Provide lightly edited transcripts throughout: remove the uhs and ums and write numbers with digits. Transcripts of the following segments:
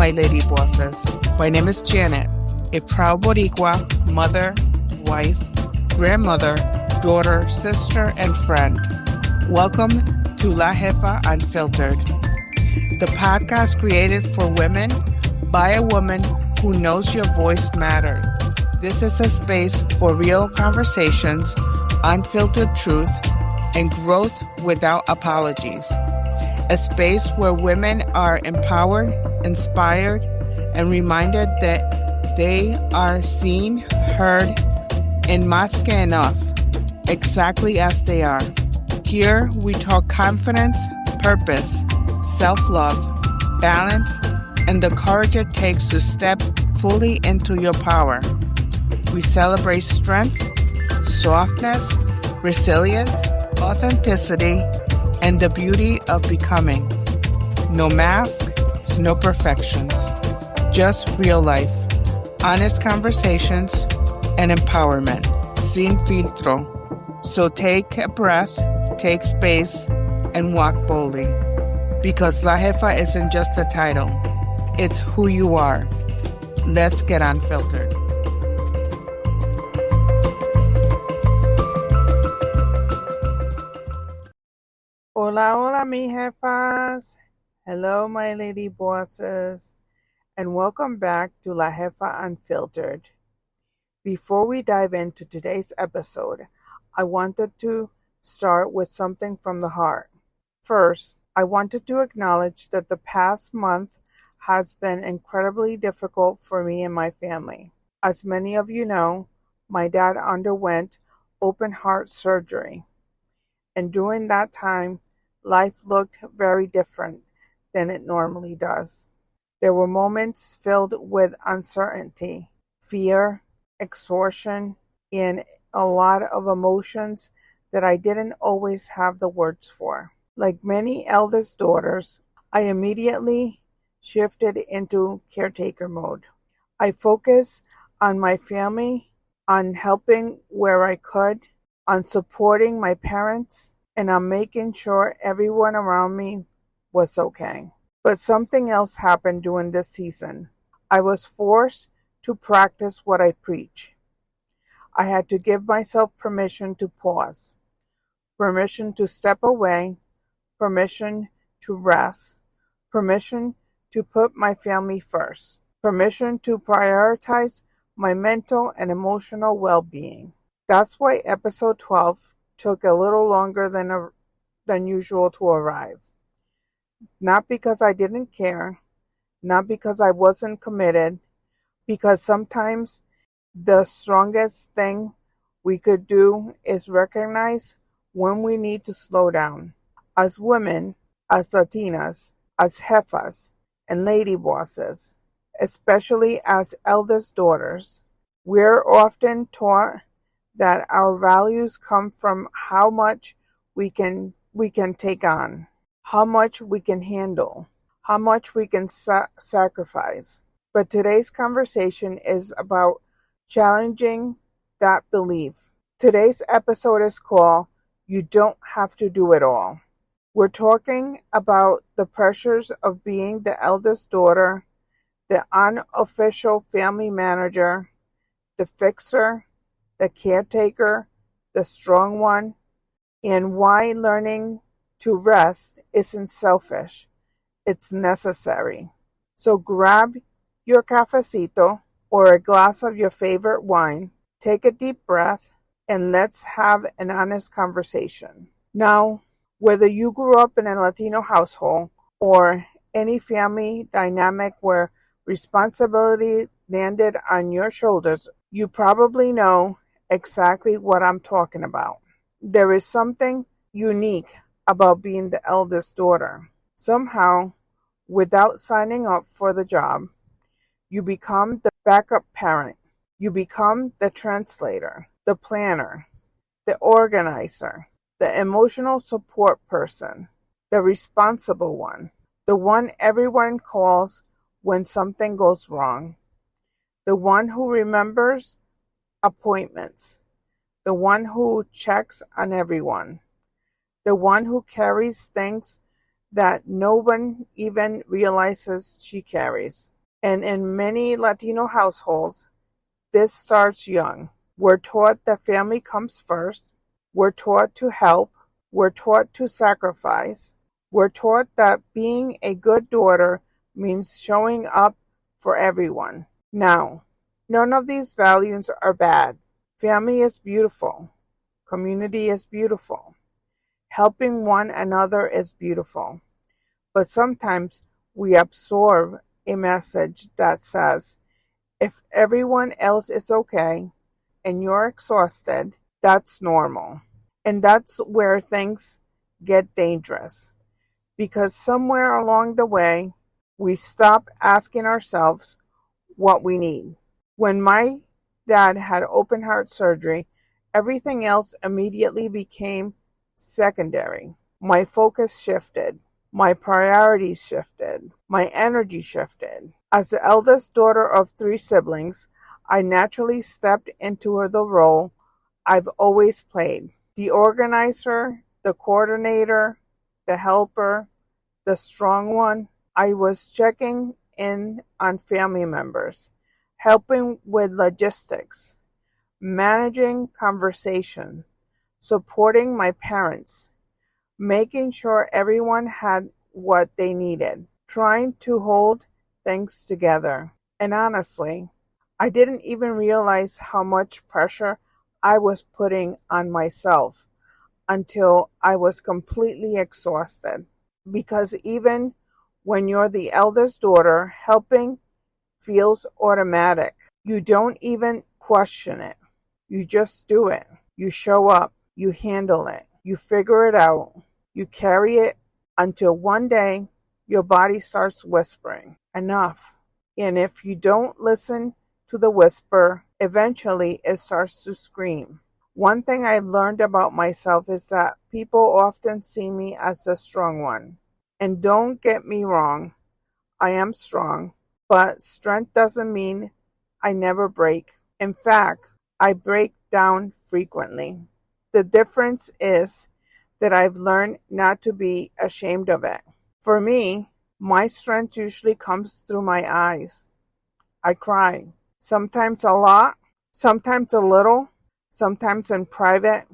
my lady bosses. My name is Janet, a proud Boricua, mother, wife, grandmother, daughter, sister, and friend. Welcome to La Jefa Unfiltered, the podcast created for women by a woman who knows your voice matters. This is a space for real conversations, unfiltered truth, and growth without apologies. A space where women are empowered, inspired, and reminded that they are seen, heard, and más que enough, exactly as they are. Here we talk confidence, purpose, self-love, balance, and the courage it takes to step fully into your power. We celebrate strength, softness, resilience, authenticity, and the beauty of becoming. No masks, no perfections, just real life, honest conversations, and empowerment. Sin filtro. So take a breath, take space, and walk boldly. Because La Jefa isn't just a title, it's who you are. Let's get unfiltered. Hola, hola, mi jefas. Hello, my lady bosses. And welcome back to La Jefa Unfiltered. Before we dive into today's episode, I wanted to start with something from the heart. First, I wanted to acknowledge that the past month has been incredibly difficult for me and my family. As many of you know, my dad underwent open heart surgery. And during that time, life looked very different than it normally does. There were moments filled with uncertainty, fear, exhaustion, and a lot of emotions that I didn't always have the words for. Like many eldest daughters, I immediately shifted into caretaker mode. I focused on my family, on helping where I could, on supporting my parents, and on making sure everyone around me was okay. But something else happened during this season. I was forced to practice what I preach. I had to give myself permission to pause, permission to step away, permission to rest, permission to put my family first, permission to prioritize my mental and emotional well-being. That's why episode 12 took a little longer than usual to arrive. Not because I didn't care, not because I wasn't committed, because sometimes the strongest thing we could do is recognize when we need to slow down. As women, as Latinas, as jefas, and lady bosses, especially as eldest daughters, we're often taught that our values come from how much we can take on, how much we can handle, how much we can sacrifice. But today's conversation is about challenging that belief. Today's episode is called You Don't Have to Do It All. We're talking about the pressures of being the eldest daughter, the unofficial family manager, the fixer, the caretaker, the strong one, and why learning to rest isn't selfish, it's necessary. So grab your cafecito or a glass of your favorite wine, take a deep breath, and let's have an honest conversation. Now, whether you grew up in a Latino household or any family dynamic where responsibility landed on your shoulders, you probably know exactly what I'm talking about. There is something unique about being the eldest daughter. Somehow, without signing up for the job, you become the backup parent. You become the translator, the planner, the organizer, the emotional support person, the responsible one, the one everyone calls when something goes wrong, the one who remembers appointments, the one who checks on everyone, the one who carries things that no one even realizes she carries. And in many Latino households, this starts young. We're taught that family comes first. We're taught to help. We're taught to sacrifice. We're taught that being a good daughter means showing up for everyone. Now, none of these values are bad. Family is beautiful. Community is beautiful. Helping one another is beautiful. But sometimes we absorb a message that says, if everyone else is okay and you're exhausted, that's normal. And that's where things get dangerous. Because somewhere along the way, we stop asking ourselves what we need. When my dad had open heart surgery, everything else immediately became secondary. My focus shifted. My priorities shifted. My energy shifted. As the eldest daughter of 3 siblings, I naturally stepped into the role I've always played: the organizer, the coordinator, the helper, the strong one. I was checking in on family members, helping with logistics, managing conversation, supporting my parents, making sure everyone had what they needed, trying to hold things together. And honestly, I didn't even realize how much pressure I was putting on myself until I was completely exhausted. Because even when you're the eldest daughter, helping feels automatic. You don't even question it. You just do it. You show up. You handle it. You figure it out. You carry it until one day your body starts whispering, enough. And if you don't listen to the whisper, eventually it starts to scream. One thing I've learned about myself is that people often see me as the strong one. And don't get me wrong, I am strong, but strength doesn't mean I never break. In fact, I break down frequently. The difference is that I've learned not to be ashamed of it. For me, my strength usually comes through my eyes. I cry, sometimes a lot, sometimes a little, sometimes in private,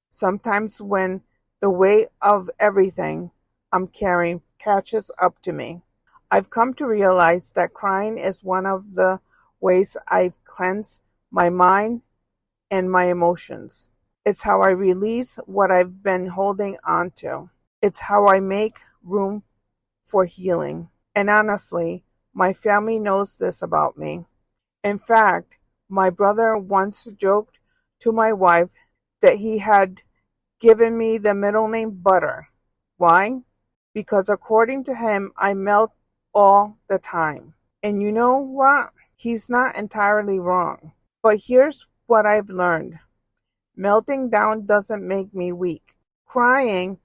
sometimes when the weight of everything I'm carrying catches up to me. I've come to realize that crying is one of the ways I've cleansed my mind and my emotions. It's how I release what I've been holding on to. It's how I make room for healing. And honestly, my family knows this about me. In fact, my brother once joked to my wife that he had given me the middle name Butter. Why? Because according to him, I melt all the time. And you know what? He's not entirely wrong. But here's what I've learned. Melting down doesn't make me weak. Crying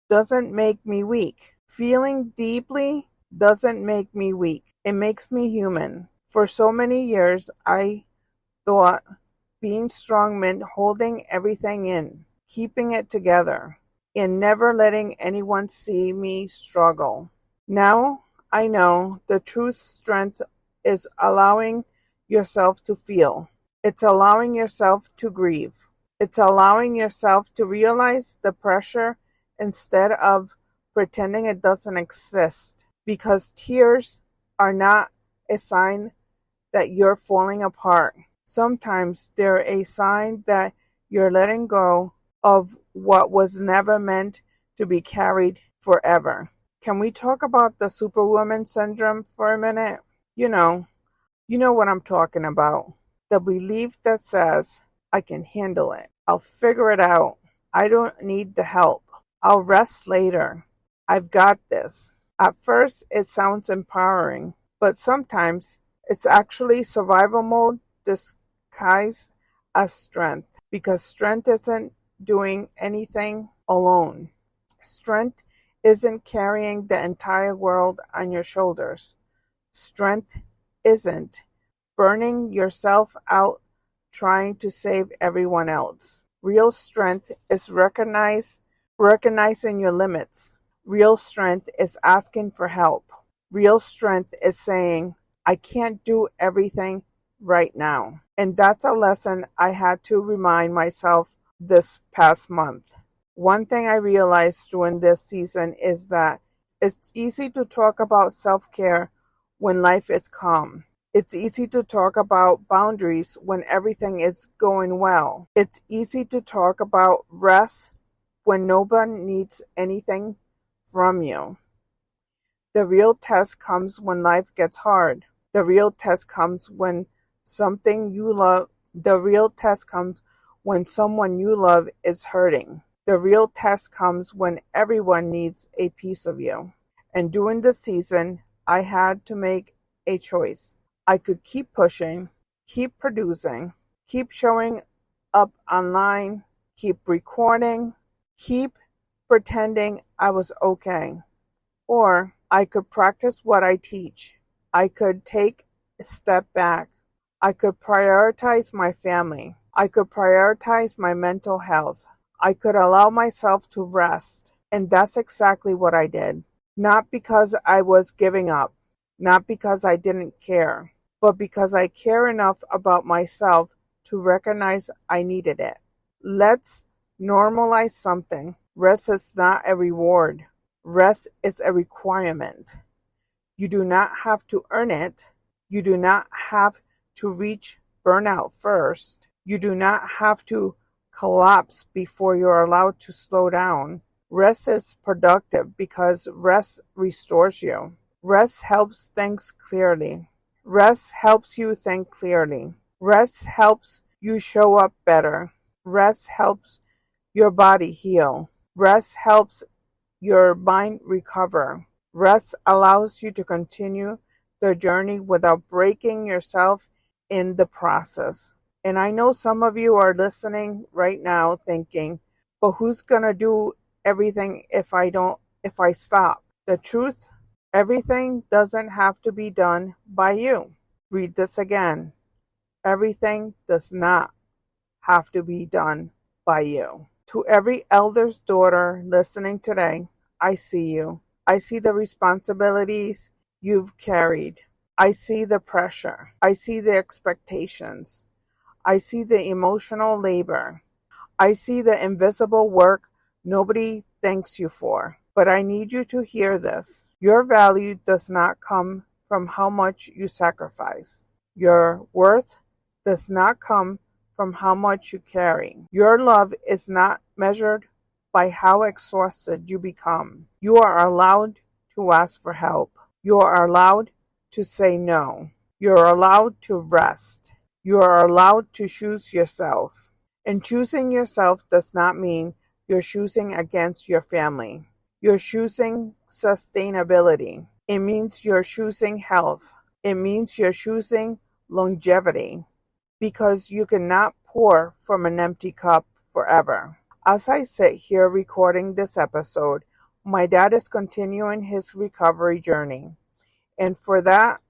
doesn't make me weak. Feeling deeply doesn't make me weak. It makes me human. For so many years, I thought being strong meant holding everything in, keeping it together, and never letting anyone see me struggle. Now I know the true strength is allowing yourself to feel. It's allowing yourself to grieve. It's allowing yourself to realize the pressure instead of pretending it doesn't exist. Because tears are not a sign that you're falling apart. Sometimes they're a sign that you're letting go of what was never meant to be carried forever. Can we talk about the Superwoman syndrome for a minute? You know, you know what I'm talking about. The belief that says, I can handle it. I'll figure it out. I don't need the help. I'll rest later. I've got this. At first, it sounds empowering, but sometimes it's actually survival mode disguised as strength, because strength isn't doing anything alone. Strength isn't carrying the entire world on your shoulders. Strength isn't burning yourself out trying to save everyone else. Real strength is recognizing your limits. Real strength is asking for help. Real strength is saying, I can't do everything right now. And that's a lesson I had to remind myself this past month. One thing I realized during this season is that it's easy to talk about self-care when life is calm. It's easy to talk about boundaries when everything is going well. It's easy to talk about rest when no one needs anything from you. The real test comes when life gets hard. The real test comes when something you love, the real test comes when someone you love is hurting. The real test comes when everyone needs a piece of you. And during the season, I had to make a choice. I could keep pushing, keep producing, keep showing up online, keep recording, keep pretending I was okay. Or I could practice what I teach. I could take a step back. I could prioritize my family. I could prioritize my mental health. I could allow myself to rest. And that's exactly what I did. Not because I was giving up, not because I didn't care, but because I care enough about myself to recognize I needed it. Let's normalize something. Rest is not a reward. Rest is a requirement. You do not have to earn it. You do not have to reach burnout first. You do not have to collapse before you're allowed to slow down. Rest is productive because rest restores you. Rest helps think clearly. Rest helps you think clearly. Rest helps you show up better. Rest helps your body heal. Rest helps your mind recover. Rest allows you to continue the journey without breaking yourself in the process. And I know some of you are listening right now thinking, but who's going to do everything if I stop? The truth, everything doesn't have to be done by you. Read this again. Everything does not have to be done by you. To every elder's daughter listening today, I see you. I see the responsibilities you've carried. I see the pressure. I see the expectations. I see the emotional labor. I see the invisible work nobody thanks you for. But I need you to hear this. Your value does not come from how much you sacrifice. Your worth does not come from how much you carry. Your love is not measured by how exhausted you become. You are allowed to ask for help. You are allowed to say no. You are allowed to rest. You are allowed to choose yourself. And choosing yourself does not mean you're choosing against your family. You're choosing sustainability. It means you're choosing health. It means you're choosing longevity. Because you cannot pour from an empty cup forever. As I sit here recording this episode, my dad is continuing his recovery journey. And for that,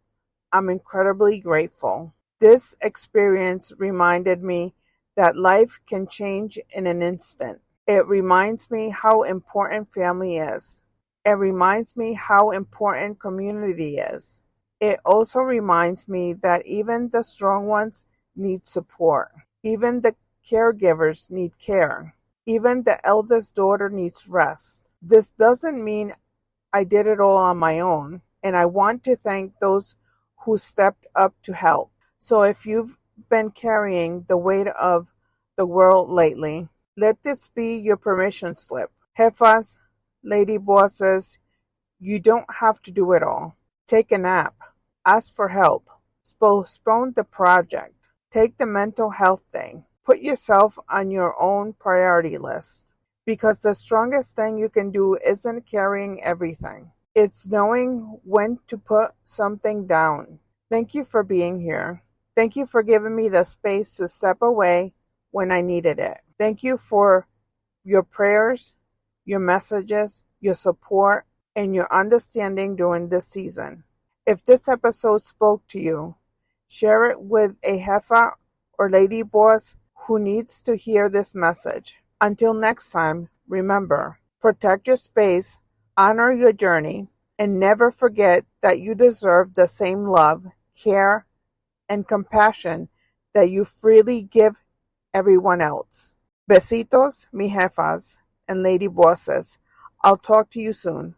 I'm incredibly grateful. This experience reminded me that life can change in an instant. It reminds me how important family is. It reminds me how important community is. It also reminds me that even the strong ones need support. Even the caregivers need care. Even the eldest daughter needs rest. This doesn't mean I did it all on my own, and I want to thank those who stepped up to help. So if you've been carrying the weight of the world lately, let this be your permission slip. Jefas, lady bosses, you don't have to do it all. Take a nap. Ask for help. Postpone the project. Take the mental health day. Put yourself on your own priority list. Because the strongest thing you can do isn't carrying everything. It's knowing when to put something down. Thank you for being here. Thank you for giving me the space to step away when I needed it. Thank you for your prayers, your messages, your support, and your understanding during this season. If this episode spoke to you, share it with a jefa or lady boss who needs to hear this message. Until next time, remember, protect your space, honor your journey, and never forget that you deserve the same love, care, and compassion that you freely give everyone else. Besitos, mi jefas and lady bosses. I'll talk to you soon.